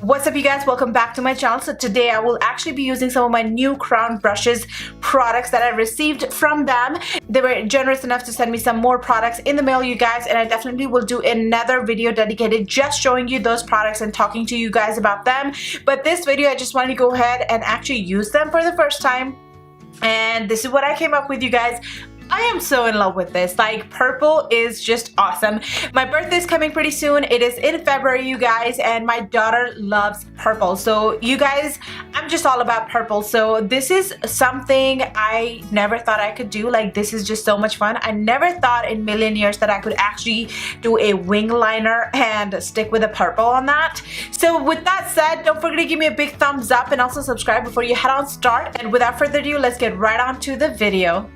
What's up you guys, welcome back to my channel. So today I will actually be using some of my new Crown Brushes products that I received from them. They were generous enough to send me some more products in the mail, you guys, and I definitely will do another video dedicated just showing you those products and talking to you guys about them. But this video I just wanted to go ahead and actually use them for the first time, and this is what I came up with, you guys. I am so in love with this. Like, purple is just awesome. My birthday is coming pretty soon. It is in February, you guys, and my daughter loves purple. So you guys, I'm just all about purple. So this is something I never thought I could do. Like, this is just so much fun. I never thought in a million years that I could actually do a wing liner and stick with a purple on that. So with that said, don't forget to give me a big thumbs up and also subscribe before you head on start. And without further ado, let's get right on to the video.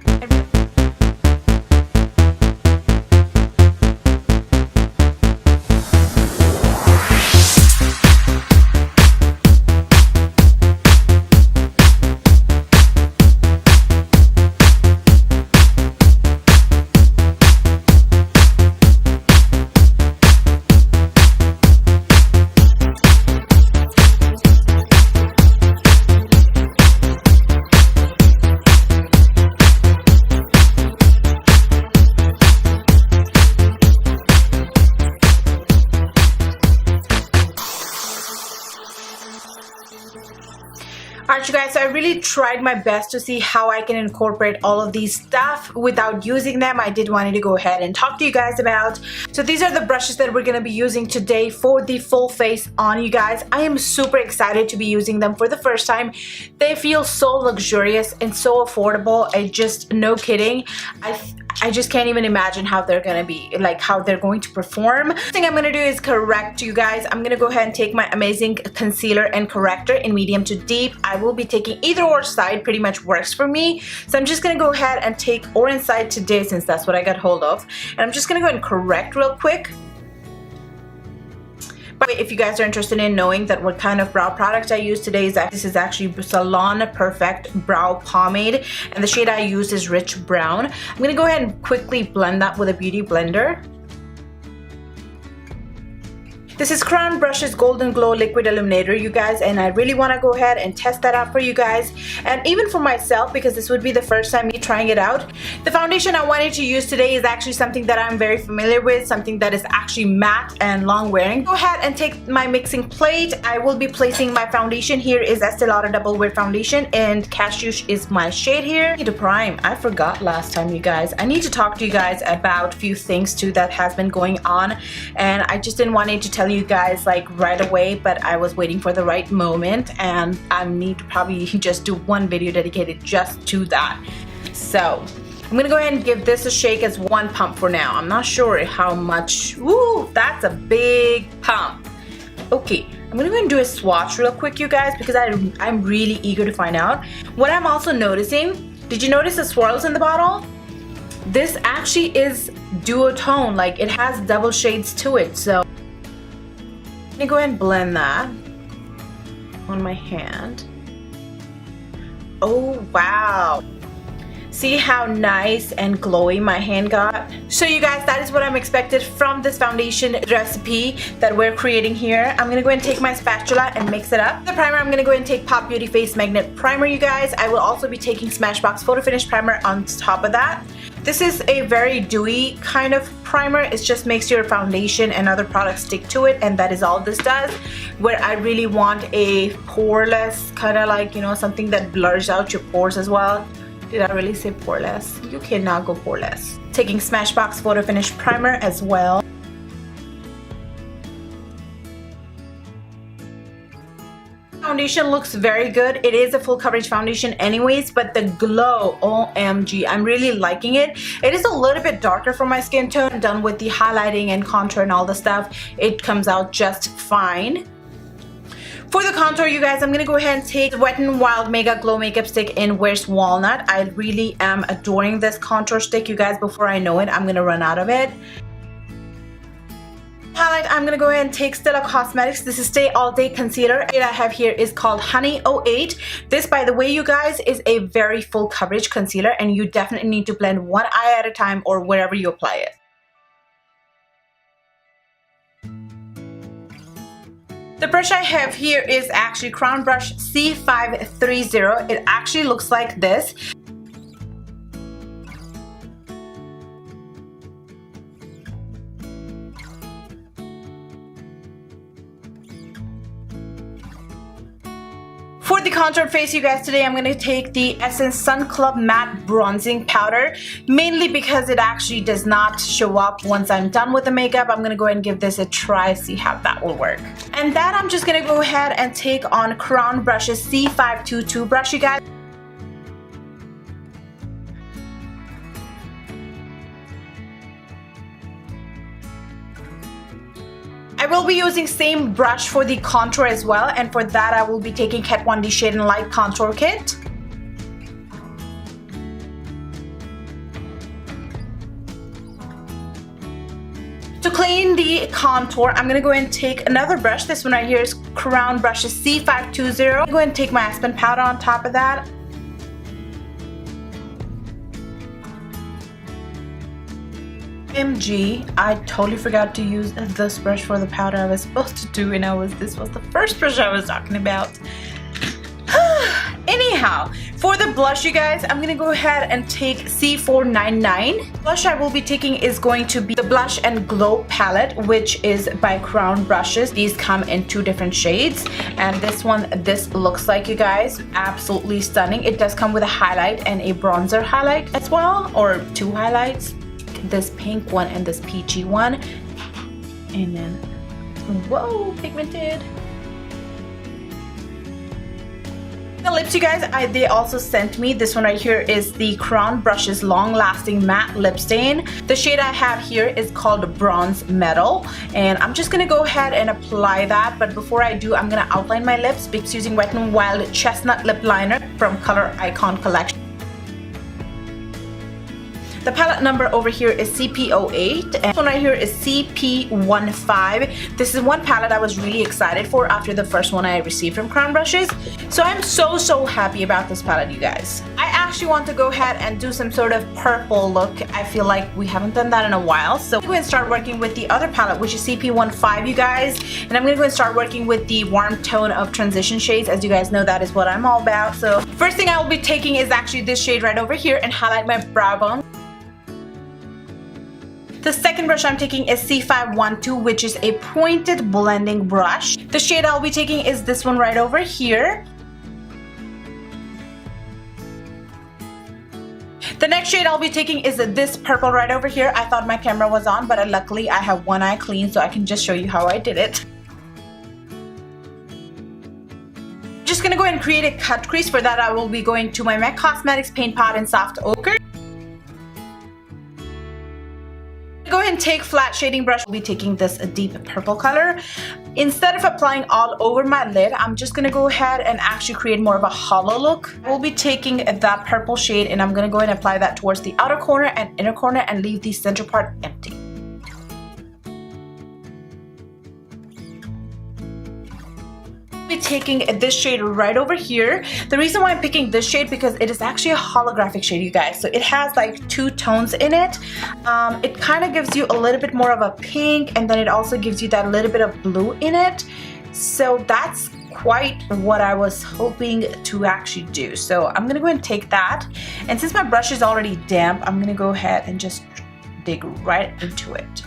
Alright you guys, so I really tried my best to see how I can incorporate all of these stuff without using them. I did want to go ahead and talk to you guys about. So these are the brushes that we're going to be using today for the full face on, you guys. I am super excited to be using them for the first time. They feel so luxurious and so affordable. I just, no kidding. I just can't even imagine how they're gonna be, like how they're going to perform. The thing I'm gonna do is correct you guys. I'm gonna go ahead and take my amazing concealer and corrector in medium to deep. I will be taking either or side, pretty much works for me. So I'm just gonna go ahead and take orange side today since that's what I got hold of. And I'm just gonna go ahead and correct real quick. But if you guys are interested in knowing that what kind of brow product I use today, this is actually Salon Perfect Brow Pomade, and the shade I use is Rich Brown. I'm going to go ahead and quickly blend that with a beauty blender. This is Crown Brushes Golden Glow Liquid Illuminator, you guys, and I really want to go ahead and test that out for you guys, and even for myself, because this would be the first time me trying it out. The foundation I wanted to use today is actually something that I'm very familiar with, something that is actually matte and long wearing. Go ahead and take my mixing plate. I will be placing my foundation. Here is Estee Lauder Double Wear Foundation, and Cashew is my shade here. I need to prime. I forgot last time, you guys. I need to talk to you guys about a few things too that has been going on, and I just didn't want to tell you guys like right away, but I was waiting for the right moment, and I need to probably just do one video dedicated just to that. So I'm gonna go ahead and give this a shake as one pump for now. I'm not sure how much. Ooh, that's a big pump. Okay, I'm gonna go ahead and do a swatch real quick, you guys, because I'm really eager to find out. What I'm also noticing, did you notice the swirls in the bottle? This actually is duotone, like it has double shades to it. So I'm gonna go ahead and blend that on my hand. Oh wow, see how nice and glowy my hand got? So you guys, that is what I'm expected from this foundation recipe that we're creating here. I'm gonna go ahead and take my spatula and mix it up. The primer, I'm gonna go ahead and take Pop Beauty Face Magnet Primer, you guys. I will also be taking Smashbox Photo Finish Primer on top of that. This is a very dewy kind of primer. It just makes your foundation and other products stick to it, and that is all this does. Where I really want a poreless, kind of like, you know, something that blurs out your pores as well. Did I really say poreless? You cannot go poreless. Taking Smashbox Photo Finish Primer as well. Foundation looks very good. It is a full coverage foundation anyways, but the glow, OMG, I'm really liking it. It is a little bit darker for my skin tone. Done with the highlighting and contour and all the stuff, it comes out just fine. For the contour, you guys, I'm gonna go ahead and take the Wet n Wild Mega Glow Makeup Stick in Where's Walnut. I really am adoring this contour stick, you guys. Before I know it, I'm gonna run out of it. Highlight, I'm gonna go ahead and take Stella Cosmetics. This is Stay All Day Concealer. It I have here is called Honey 08. This, by the way, you guys, is a very full coverage concealer, and you definitely need to blend one eye at a time or wherever you apply it. The brush I have here is actually Crown Brush C530. It actually looks like this. For the contour face, you guys, today I'm going to take the Essence Sun Club Matte Bronzing Powder, mainly because it actually does not show up once I'm done with the makeup. I'm going to go ahead and give this a try, see how that will work. And then I'm just going to go ahead and take on Crown Brush's C522 brush, you guys. I will be using same brush for the contour as well, and for that I will be taking Kat Von D Shade and Light Contour Kit. To clean the contour, I'm going to go ahead and take another brush. This one right here is Crown Brush's C520. I'm going to go ahead and take my Aspen powder on top of that. OMG, I totally forgot to use this brush for the powder I was supposed to do, and this was the first brush I was talking about. Anyhow, for the blush, you guys, I'm gonna go ahead and take C499. The blush I will be taking is going to be the Blush and Glow palette, which is by Crown Brushes. These come in 2 different shades, and this looks like, you guys, absolutely stunning. It does come with a highlight and a bronzer highlight as well, or 2 highlights. This pink one and this peachy one, and then whoa, pigmented. The lips, you guys, they also sent me. This one right here is the Crown Brushes Long Lasting Matte Lip Stain. The shade I have here is called Bronze Metal, and I'm just gonna go ahead and apply that. But before I do, I'm gonna outline my lips using Wet n Wild Chestnut Lip Liner from Color Icon Collection. The palette number over here is CP08, and this one right here is CP15. This is one palette I was really excited for after the first one I received from Crown Brushes. So I'm so happy about this palette, you guys. I actually want to go ahead and do some sort of purple look. I feel like we haven't done that in a while. So I'm going to start working with the other palette, which is CP15, you guys. And I'm going to go and start working with the warm tone of transition shades. As you guys know, that is what I'm all about. So first thing I will be taking is actually this shade right over here and highlight my brow bone. The second brush I'm taking is C512, which is a pointed blending brush. The shade I'll be taking is this one right over here. The next shade I'll be taking is this purple right over here. I thought my camera was on, but luckily I have one eye clean, so I can just show you how I did it. Just gonna go ahead and create a cut crease. For that, I will be going to my MAC Cosmetics Paint Pot in Soft Ochre. Go ahead and take flat shading brush. I'll be taking this deep purple color. Instead of applying all over my lid, I'm just gonna go ahead and actually create more of a hollow look. We'll be taking that purple shade and I'm gonna go ahead and apply that towards the outer corner and inner corner and leave the center part empty. Be taking this shade right over here. The reason why I'm picking this shade because it is actually a holographic shade, you guys. So it has like 2 tones in it. It kind of gives you a little bit more of a pink, and then it also gives you that little bit of blue in it. So that's quite what I was hoping to actually do. So I'm gonna go ahead and take that, and since my brush is already damp, I'm gonna go ahead and just dig right into it.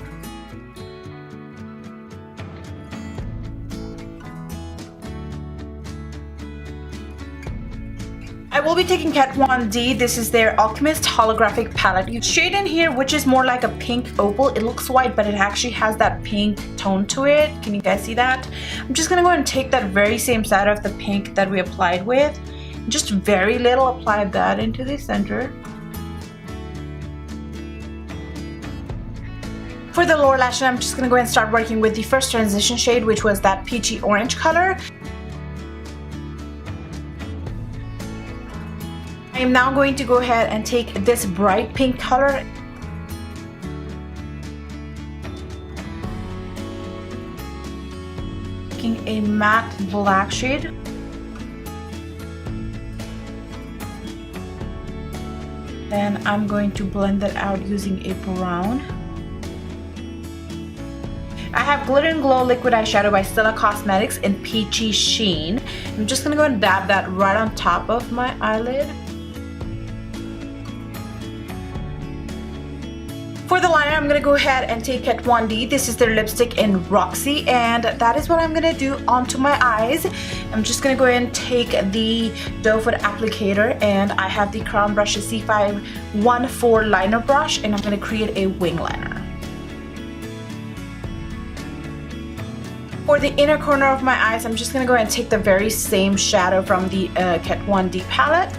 I will be taking Kat Von D. This is their Alchemist Holographic Palette. You shade in here, which is more like a pink opal. It looks white, but it actually has that pink tone to it. Can you guys see that? I'm just gonna go ahead and take that very same side of the pink that we applied with. Just very little, apply that into the center. For the lower lash line, I'm just gonna go ahead and start working with the first transition shade, which was that peachy orange color. I am now going to go ahead and take this bright pink color. Taking a matte black shade. Then I'm going to blend that out using a brown. I have Glitter and Glow Liquid Eyeshadow by Stella Cosmetics in Peachy Sheen. I'm just going to go and dab that right on top of my eyelid. For the liner, I'm going to go ahead and take Kat Von D. This is their lipstick in Roxy, and that is what I'm going to do onto my eyes. I'm just going to go ahead and take the doe foot applicator, and I have the Crown Brushes C514 liner brush, and I'm going to create a wing liner. For the inner corner of my eyes, I'm just going to go ahead and take the very same shadow from the Kat Von D palette.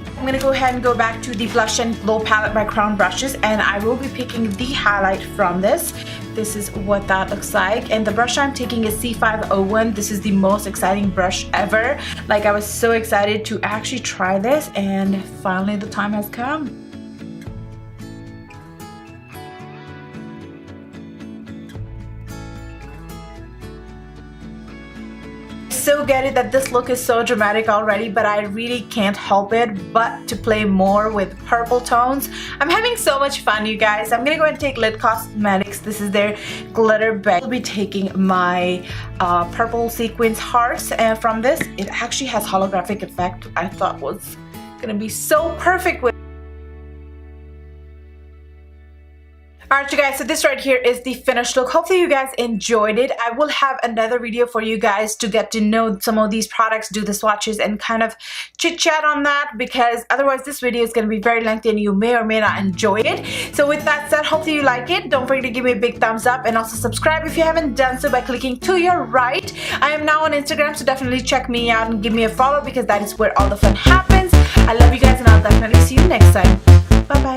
I'm going to go ahead and go back to the Blush and Glow palette by Crown Brushes, and I will be picking the highlight from this. This is what that looks like, and the brush I'm taking is C501. This is the most exciting brush ever. Like, I was so excited to actually try this, and finally the time has come. So get it that this look is so dramatic already, but I really can't help it but to play more with purple tones. I'm having so much fun, you guys. I'm gonna go and take Lit Cosmetics. This is their glitter bag. I'll be taking my purple sequins hearts, and from this, it actually has holographic effect. I thought was gonna be so perfect with. Alright, you guys, so this right here is the finished look. Hopefully you guys enjoyed it. I will have another video for you guys to get to know some of these products, do the swatches, and kind of chit chat on that, because otherwise this video is going to be very lengthy and you may or may not enjoy it. So with that said, hopefully you like it. Don't forget to give me a big thumbs up, and also subscribe if you haven't done so by clicking to your right. I am now on Instagram, so definitely check me out and give me a follow, because that is where all the fun happens. I love you guys, and I'll definitely see you next time. Bye bye.